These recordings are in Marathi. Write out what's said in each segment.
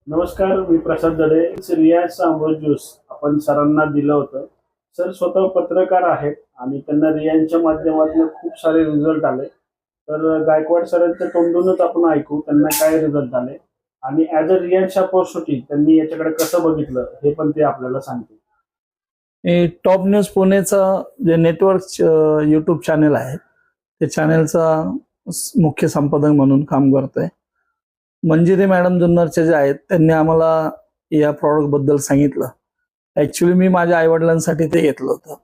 नमस्कार, मी प्रसाद दडे. रियाजचं अमृत ज्यूस आपण सरांना दिलं होतं. सर स्वतः पत्रकार आहेत आणि त्यांना रियांच्या माध्यमातून खूप सारे रिझल्ट आले. तर गायकवाड सरांच्या तोंडूनच आपण ऐकू त्यांना काय रिझल्ट आले आणि ॲज अ रियांच्या पोस्टसाठी त्यांनी याच्याकडे कसं बघितलं हे पण ते आपल्याला सांगतील. हे टॉप न्यूज पुणेचं जे नेटवर्क यूट्यूब चॅनल आहे ते चॅनलचा मुख्य संपादक म्हणून काम करतोय. मंजिरी मॅडम जुन्नरचे जे आहेत त्यांनी आम्हाला या प्रॉडक्ट बद्दल सांगितलं. ऍक्च्युली मी माझ्या आईवडिलांसाठी ते घेतलं होतं.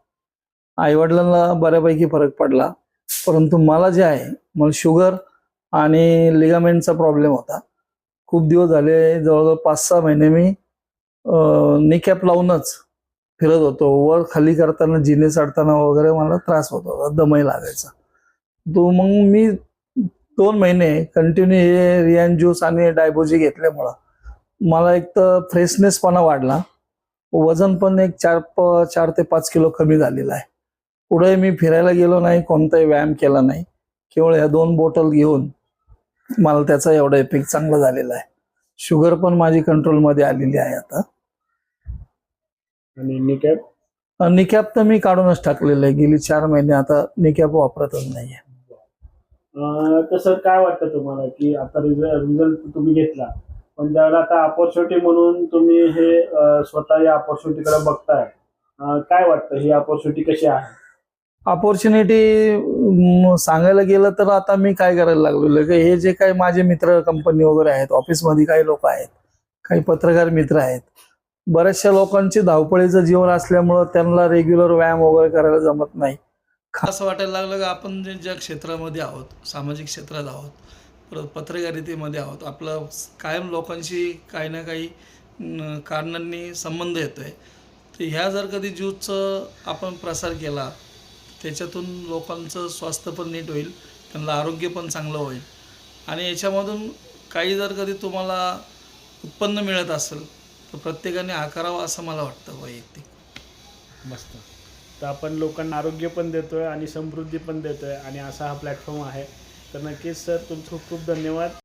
आईवडिलांना बऱ्यापैकी फरक पडला, परंतु मला जे आहे मला शुगर आणि लिगामेंटचा प्रॉब्लेम होता. खूप दिवस झाले, जवळजवळ 5-6 महिने मी निकॅप लावूनच फिरत होतो. वर खाली करताना जिने चढताना वगैरे मला त्रास होत होता, दमही लागायचा. तो मग मी 2 महिने कंटिन्यू हे रियान ज्यूस आणि डायबोजी घेतल्यामुळं मला एक तर फ्रेशनेसपणा वाढला, वजन पण एक 4 ते 5 किलो कमी झालेलं आहे. पुढे मी फिरायला गेलो नाही, कोणताही व्यायाम केला नाही. केवळ या 2 बॉटल घेऊन मला त्याचा एवढा इफेक्ट चांगला झालेला आहे. शुगर पण माझी कंट्रोलमध्ये आलेली आहे आता. आणि निकॅप निकॅप तर मी काढूनच टाकलेलं आहे. गेली 4 महिने आता निकॅप वापरतच नाहीये. तर सर काय वाटतं तुम्हाला की आता रिझल्ट तुम्ही घेतला, पण ज्यावेळेला आता अपॉर्च्युनिटी म्हणून तुम्ही हे स्वतः या अपॉर्च्युनिटीकडे बघताय, काय वाटतं ही अपॉर्च्युनिटी कशी आहे? अपॉर्च्युनिटी सांगायला गेलं तर आता मी काय करायला लागलो की हे जे काही माझे मित्र कंपनी वगैरे आहेत, ऑफिसमध्ये काही लोक आहेत, काही पत्रकार मित्र आहेत, बऱ्याचशा लोकांची धावपळीचं जीवन असल्यामुळं त्यांना रेग्युलर व्यायाम वगैरे करायला जमत नाही. असं वाटायला लागलं की आपण ज्या क्षेत्रामध्ये आहोत, सामाजिक क्षेत्रात आहोत, परत पत्रकारितेमध्ये आहोत, आपलं कायम लोकांशी काही ना काही कारणांनी संबंध येतोय. तर ह्या जर कधी ज्यूसचं आपण प्रसार केला, त्याच्यातून लोकांचं स्वास्थ्य पण नीट होईल, त्यांना आरोग्य पण चांगलं होईल आणि याच्यामधून काही जर कधी तुम्हाला उत्पन्न मिळत असेल तर प्रत्येकाने आकारावं असं मला वाटतं वैयक्तिक. मस्त. तर आपण लोकांना आरोग्य पण देतोय आणि समृद्धी पण देतोय आणि असा हा प्लॅटफॉर्म आहे. तर नक्कीच सर तुमचं खूप खूप धन्यवाद.